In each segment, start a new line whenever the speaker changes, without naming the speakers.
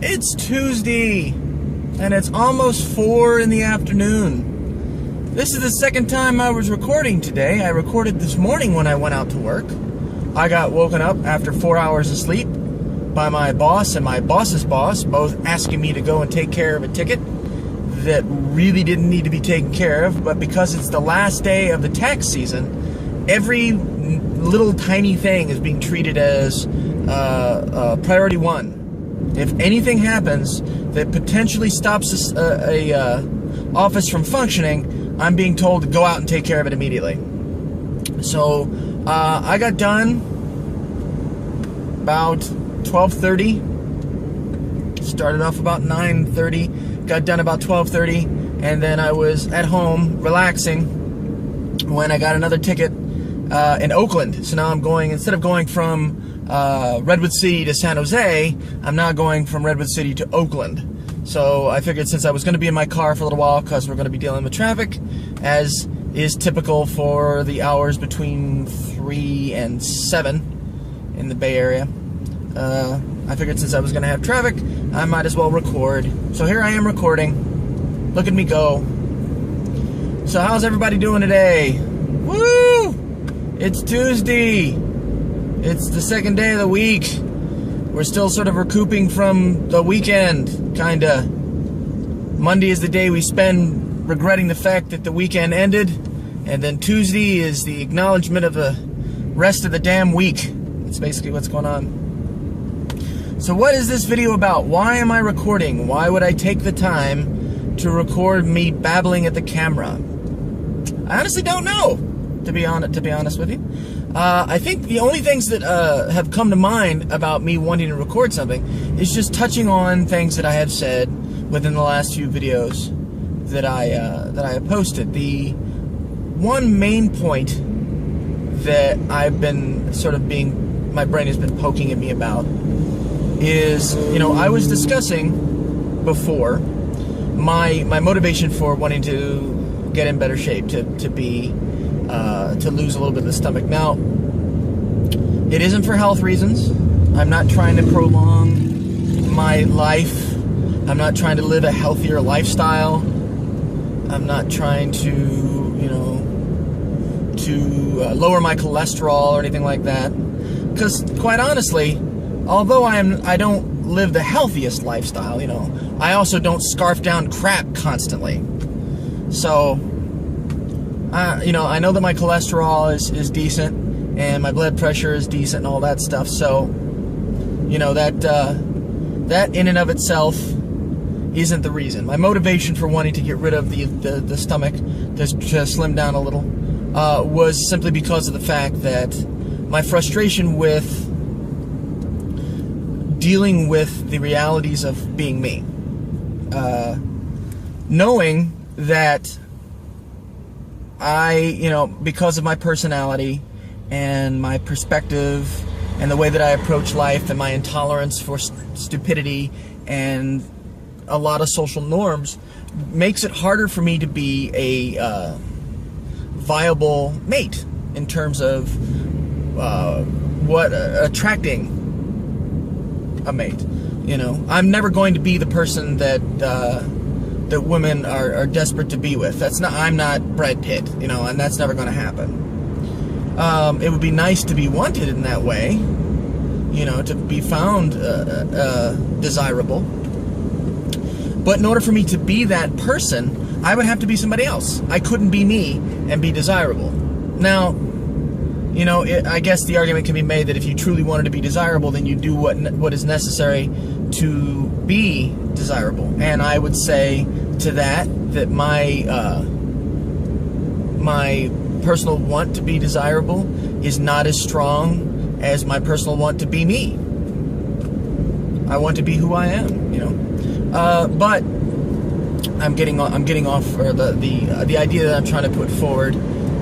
It's Tuesday, and it's almost 4 in the afternoon. This is the second time I was recording today. I recorded this morning when I went out to work. I got woken up after 4 hours of sleep by my boss and my boss's boss, both asking me to go and take care of a ticket that really didn't need to be taken care of, but because it's the last day of the tax season, every little tiny thing is being treated as priority one. If anything happens that potentially stops a office from functioning, I'm being told to go out and take care of it immediately. So I got done about 12:30. Started off about 9:30. Got done about 12:30, and then I was at home relaxing when I got another ticket in Oakland. So now I'm going, instead of going from Redwood City to San Jose, I'm now going from Redwood City to Oakland. So I figured since I was going to be in my car for a little while because we're going to be dealing with traffic, as is typical for the hours between 3 and 7 in the Bay Area, I figured since I was going to have traffic, I might as well record. So here I am recording. Look at me go. So how's everybody doing today? Woo! It's Tuesday. It's the second day of the week. We're still sort of recouping from the weekend, kinda. Monday is the day we spend regretting the fact that the weekend ended, and then Tuesday is the acknowledgement of the rest of the damn week. That's basically what's going on. So what is this video about? Why am I recording? Why would I take the time to record me babbling at the camera? I honestly don't know, to be honest with you. I think the only things that have come to mind about me wanting to record something is just touching on things that I have said within the last few videos that I have posted. The one main point that I've been sort of my brain has been poking at me about is, I was discussing before my motivation for wanting to get in better shape, to lose a little bit of the stomach. Now, it isn't for health reasons. I'm not trying to prolong my life. I'm not trying to live a healthier lifestyle. I'm not trying to, lower my cholesterol or anything like that. Because, quite honestly, although I don't live the healthiest lifestyle, I also don't scarf down crap constantly. So, I know that my cholesterol is decent, and my blood pressure is decent, and all that stuff. So, that in and of itself isn't the reason. My motivation for wanting to get rid of the stomach, to slim down a little, was simply because of the fact that my frustration with dealing with the realities of being me, knowing that because of my personality and my perspective and the way that I approach life and my intolerance for stupidity and a lot of social norms, makes it harder for me to be a viable mate in terms of attracting a mate. I'm never going to be the person that women are desperate to be with. I'm not Brad Pitt, and that's never going to happen. It would be nice to be wanted in that way, to be found desirable. But in order for me to be that person, I would have to be somebody else. I couldn't be me and be desirable. Now, I guess the argument can be made that if you truly wanted to be desirable, then you do what is necessary to be desirable. And I would say to that my personal want to be desirable is not as strong as my personal want to be me. I want to be who I am, but I'm getting off, or the idea that I'm trying to put forward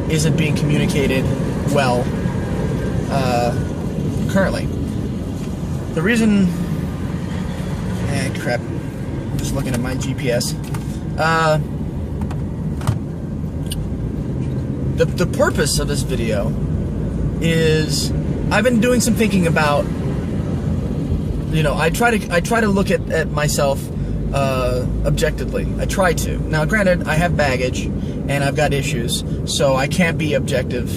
isn't being communicated well currently. The reason, crap, I'm just looking at my GPS. The purpose of this video is I've been doing some thinking about I try to look at myself objectively. I try to. Now, granted, I have baggage and I've got issues, so I can't be objective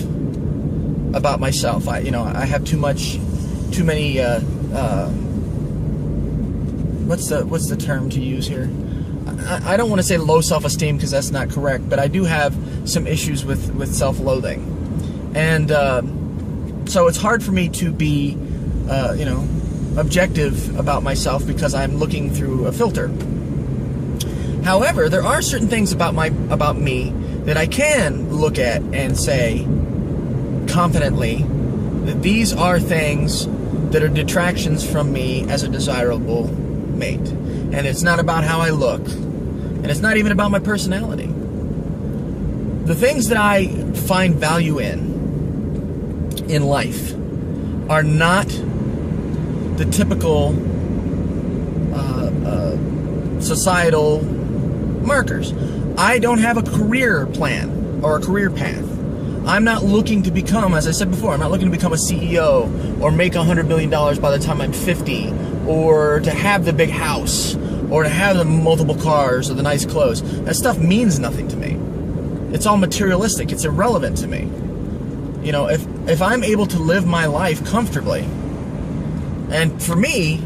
about myself. I have too many. What's the term to use here? I don't want to say low self-esteem because that's not correct, but I do have some issues with self-loathing, and so it's hard for me to be, objective about myself because I'm looking through a filter. However, there are certain things about me that I can look at and say confidently that these are things that are detractions from me as a desirable mate. And it's not about how I look, and it's not even about my personality. The things that I find value in life are not the typical societal markers. I don't have a career plan or a career path. I'm not looking to become, as I said before, I'm not looking to become a CEO or make $100 million by the time I'm 50, or to have the big house, or to have the multiple cars or the nice clothes. That stuff means nothing to me. It's all materialistic. It's irrelevant to me. If I'm able to live my life comfortably, and for me,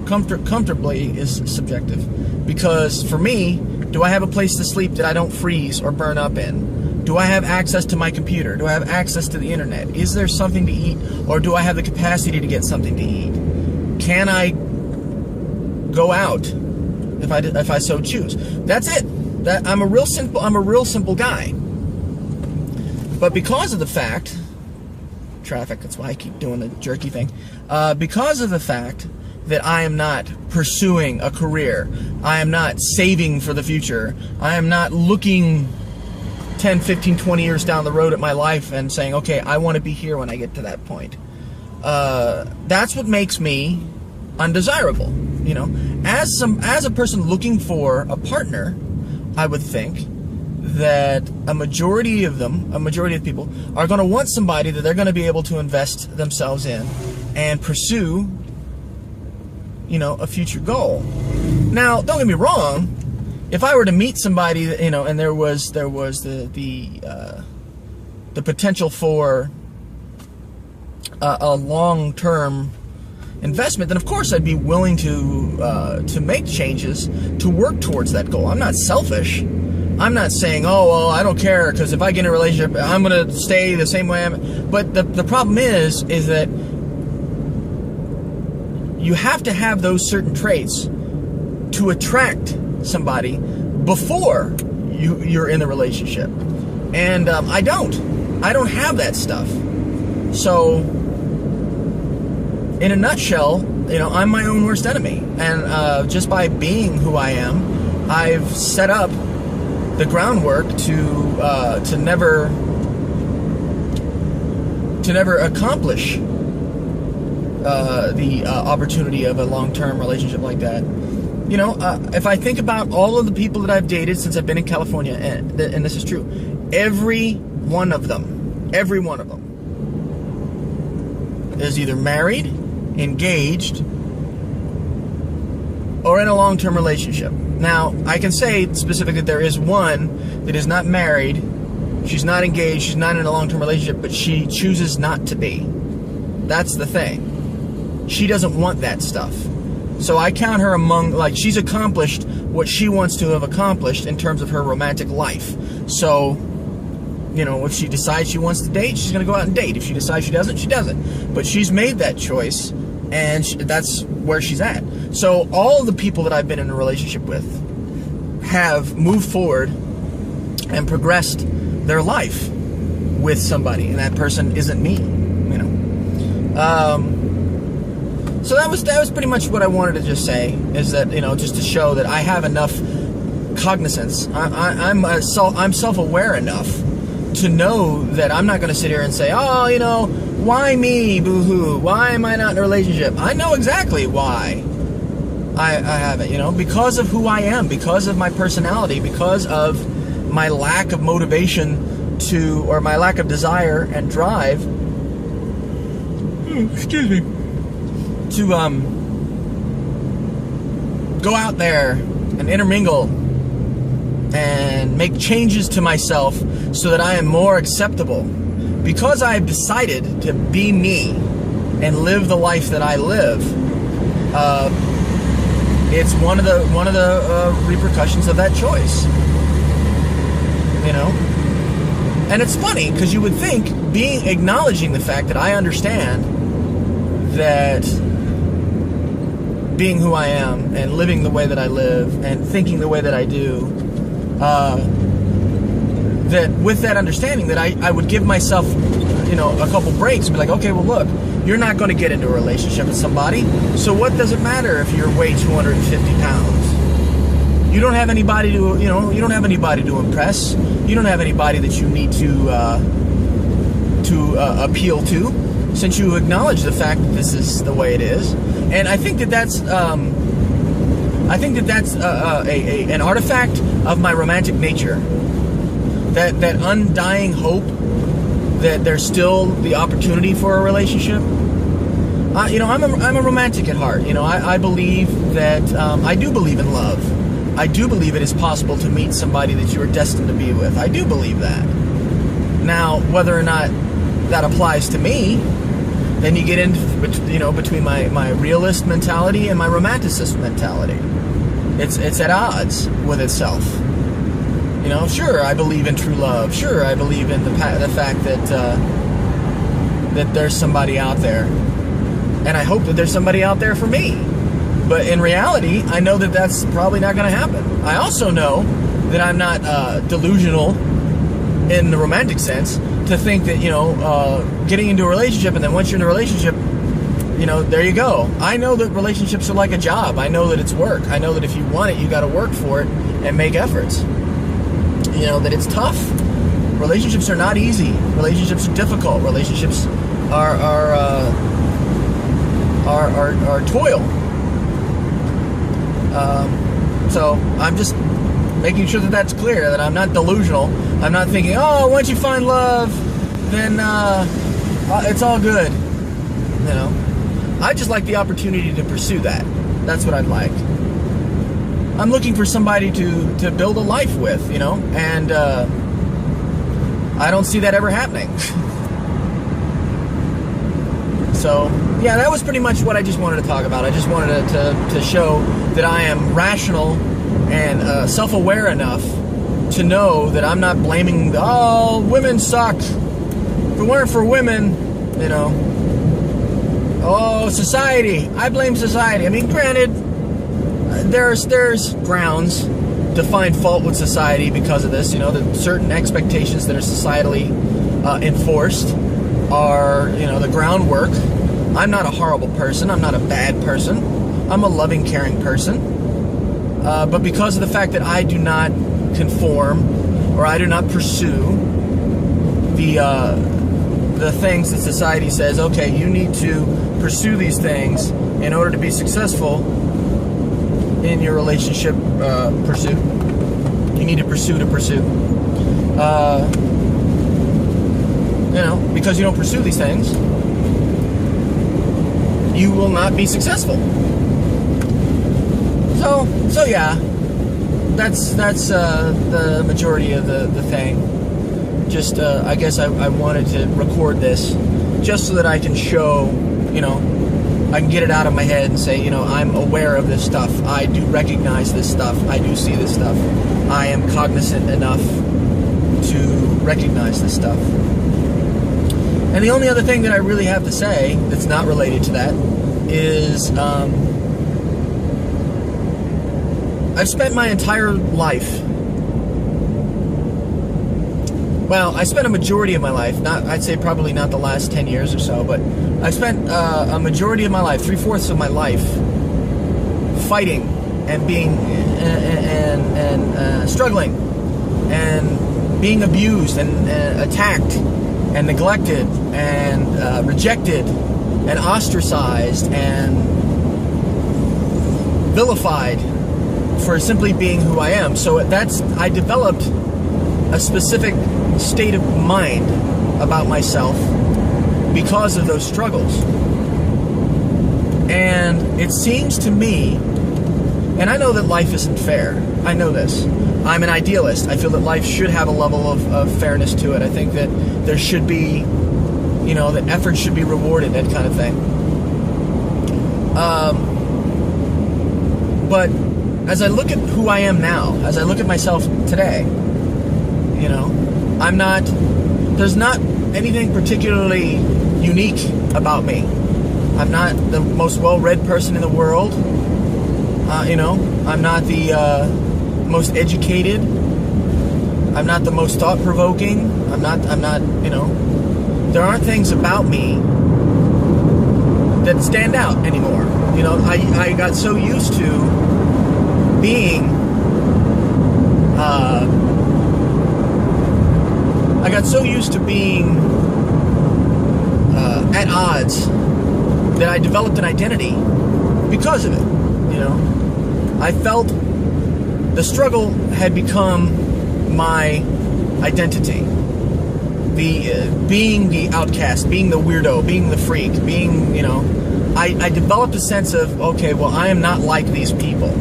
comfortably is subjective, because for me, do I have a place to sleep that I don't freeze or burn up in? Do I have access to my computer? Do I have access to the internet? Is there something to eat, or do I have the capacity to get something to eat? Can I go out if I so choose? That's it. I'm a real simple guy. But because of the fact, traffic, that's why I keep doing the jerky thing. Because of the fact that I am not pursuing a career, I am not saving for the future, I am not looking 10, 15, 20 years down the road at my life and saying, okay, I want to be here when I get to that point. That's what makes me undesirable. As a person looking for a partner, I would think that a majority of people are going to want somebody that they're going to be able to invest themselves in and pursue, a future goal. Now, don't get me wrong. If I were to meet somebody, and there was the potential for a long-term investment, then of course I'd be willing to make changes to work towards that goal. I'm not selfish. I'm not saying, oh, well, I don't care, because if I get in a relationship, I'm going to stay the same way I'm. But the problem is that you have to have those certain traits to attract somebody before you're in the relationship. And I don't have that stuff. So, in a nutshell, I'm my own worst enemy. And just by being who I am, I've set up the groundwork to never accomplish the opportunity of a long-term relationship like that. If I think about all of the people that I've dated since I've been in California, and this is true, every one of them is either married, engaged, or in a long-term relationship. Now, I can say specifically that there is one that is not married, she's not engaged, she's not in a long-term relationship, but she chooses not to be. That's the thing. She doesn't want that stuff. So I count her among, she's accomplished what she wants to have accomplished in terms of her romantic life. So, if she decides she wants to date, she's going to go out and date. If she decides she doesn't, she doesn't. But she's made that choice, and that's where she's at. So all of the people that I've been in a relationship with have moved forward and progressed their life with somebody, and that person isn't me, So that was pretty much what I wanted to just say, is that, just to show that I have enough cognizance. I'm self-aware enough to know that I'm not going to sit here and say, oh, why me, boo-hoo? Why am I not in a relationship? I know exactly why I haven't, because of who I am, because of my personality, because of my lack of motivation or my lack of desire and drive, excuse me, to go out there and intermingle and make changes to myself so that I am more acceptable. Because I have decided to be me and live the life that I live, it's one of the repercussions of that choice. You know? And it's funny, because you would think acknowledging the fact that I understand that being who I am and living the way that I live and thinking the way that I do, that with that understanding that I would give myself, you know, a couple breaks and be like, okay, well, look, you're not going to get into a relationship with somebody, so what does it matter if you're weigh 250 pounds? You don't have anybody to, you know, you don't have anybody to impress. You don't have anybody that you need to appeal to, since you acknowledge the fact that this is the way it is. And I think that that's an artifact of my romantic nature. That undying hope that there's still the opportunity for a relationship. You know, I'm a romantic at heart. You know, I believe that I do believe in love. I do believe it is possible to meet somebody that you are destined to be with. I do believe that. Now, whether or not that applies to me, then you get into, you know, between my realist mentality and my romanticist mentality. It's at odds with itself. You know, sure, I believe in true love. Sure, I believe in the fact that that there's somebody out there, and I hope that there's somebody out there for me. But in reality, I know that that's probably not going to happen. I also know that I'm not delusional in the romantic sense to think that, you know, getting into a relationship, and then once you're in a relationship, you know, there you go. I know that relationships are like a job. I know that it's work. I know that if you want it, you got to work for it and make efforts. You know, that it's tough. Relationships are not easy. Relationships are difficult. Relationships are toil. So I'm just making sure that that's clear, that I'm not delusional. I'm not thinking, oh, once you find love, then it's all good. You know, I just like the opportunity to pursue that. That's what I'd like. I'm looking for somebody to build a life with, you know, and I don't see that ever happening. So, yeah, that was pretty much what I just wanted to talk about. I just wanted to show that I am rational and self-aware enough to know that I'm not blaming, oh, women suck. If it weren't for women, you know, oh, society. I blame society. I mean, granted, there's grounds to find fault with society because of this. You know, that certain expectations that are societally enforced are, you know, the groundwork. I'm not a horrible person. I'm not a bad person. I'm a loving, caring person. But because of the fact that I do not conform, or I do not pursue the things that society says, okay, you need to pursue these things in order to be successful in your relationship pursuit. You need to pursue. You know, because you don't pursue these things, you will not be successful. So yeah, that's the majority of the thing. Just I guess I wanted to record this just so that I can show, you know, I can get it out of my head and say, you know, I'm aware of this stuff. I do recognize this stuff. I do see this stuff. I am cognizant enough to recognize this stuff. And the only other thing that I really have to say that's not related to that is I've spent my entire life, well, I spent a majority of my life, I'd say probably not the last 10 years or so, but I spent a majority of my life, 3/4 of my life, fighting and being and struggling and being abused and attacked and neglected and rejected and ostracized and vilified for simply being who I am. So I developed a specific state of mind about myself because of those struggles. And it seems to me, and I know that life isn't fair. I know this. I'm an idealist. I feel that life should have a level of fairness to it. I think that there should be, you know, that effort should be rewarded, that kind of thing. But as I look at who I am now, as I look at myself today, you know, there's not anything particularly unique about me. I'm not the most well-read person in the world. You know, I'm not the most educated. I'm not the most thought-provoking. I'm not, you know, there aren't things about me that stand out anymore. You know, I got so used to being, at odds that I developed an identity because of it, you know. I felt the struggle had become my identity. Being the outcast, being the weirdo, being the freak, being, you know, I developed a sense of, okay, well, I am not like these people.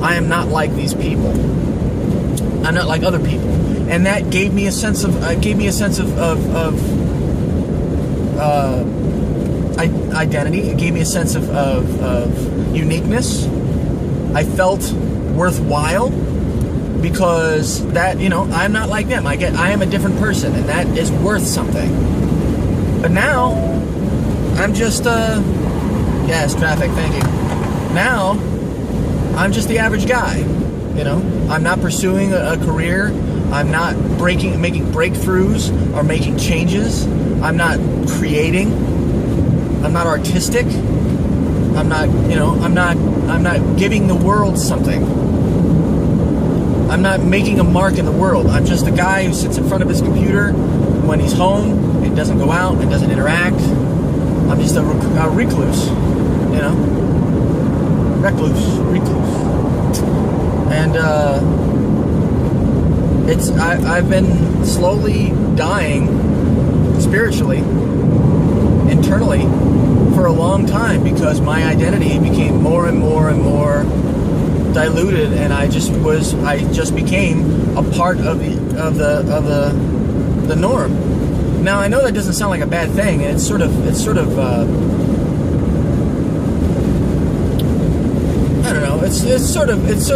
I am not like these people. I'm not like other people. And that gave me a sense of, identity. It gave me a sense of uniqueness. I felt worthwhile because that, you know, I'm not like them. I am a different person, and that is worth something. But now, I'm just, yes, traffic, thank you. Now, I'm just the average guy, you know. I'm not pursuing a career. I'm not making breakthroughs or making changes. I'm not creating. I'm not artistic. I'm not, you know, I'm not giving the world something. I'm not making a mark in the world. I'm just a guy who sits in front of his computer when he's home and doesn't go out and doesn't interact. I'm just a recluse, you know? Recluse. And, I've been slowly dying spiritually, internally, for a long time because my identity became more and more and more diluted, and I just became a part of the norm. Now I know that doesn't sound like a bad thing, and it's sort of I don't know. It's sort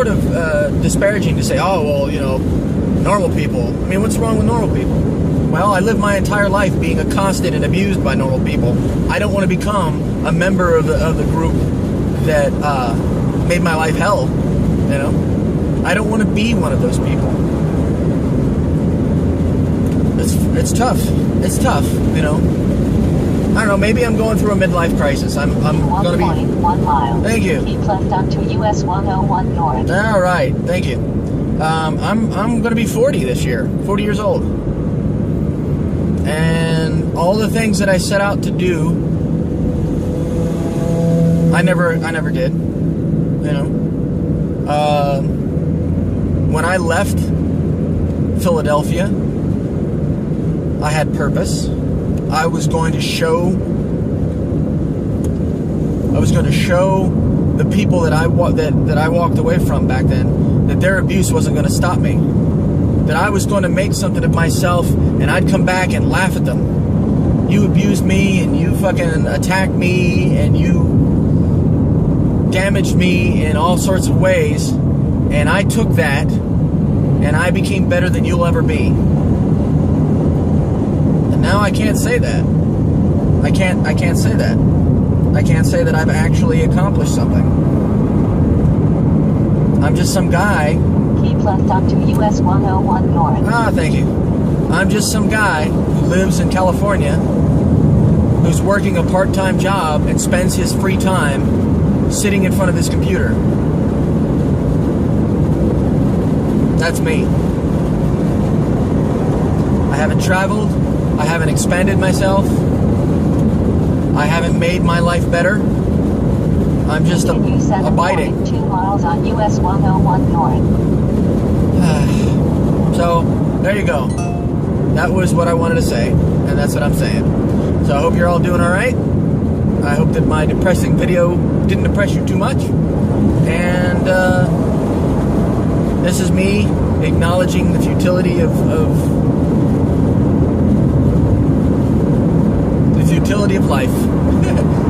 of disparaging to say, oh well, you know, normal people. I mean, what's wrong with normal people? Well, I lived my entire life being accosted and abused by normal people. I don't want to become a member of the group that made my life hell. You know, I don't want to be one of those people. It's tough. It's tough. You know. I don't know. Maybe I'm going through a midlife crisis. I'm going to be.
1 mile.
Thank you.
Keep left onto US 101 North.
All right. Thank you. I'm going to be 40 this year. 40 years old. And all the things that I set out to do, I never did. You know. When I left Philadelphia, I had purpose. I was going to show the people that I walked away from back then that their abuse wasn't going to stop me. That I was going to make something of myself, and I'd come back and laugh at them. You abused me, and you fucking attacked me, and you damaged me in all sorts of ways, and I took that, and I became better than you'll ever be. And now I can't say that. I can't say that. I can't say that I've actually accomplished something. I'm just some guy.
Keep left onto US 101 North.
Ah, thank you. I'm just some guy who lives in California, who's working a part-time job and spends his free time sitting in front of his computer. That's me. I haven't traveled. I haven't expanded myself. I haven't made my life better. I'm just abiding.
2 miles on US 101 North.
So, there you go. That was what I wanted to say, and that's what I'm saying. So I hope you're all doing all right. I hope that my depressing video didn't depress you too much. And this is me acknowledging the futility of life.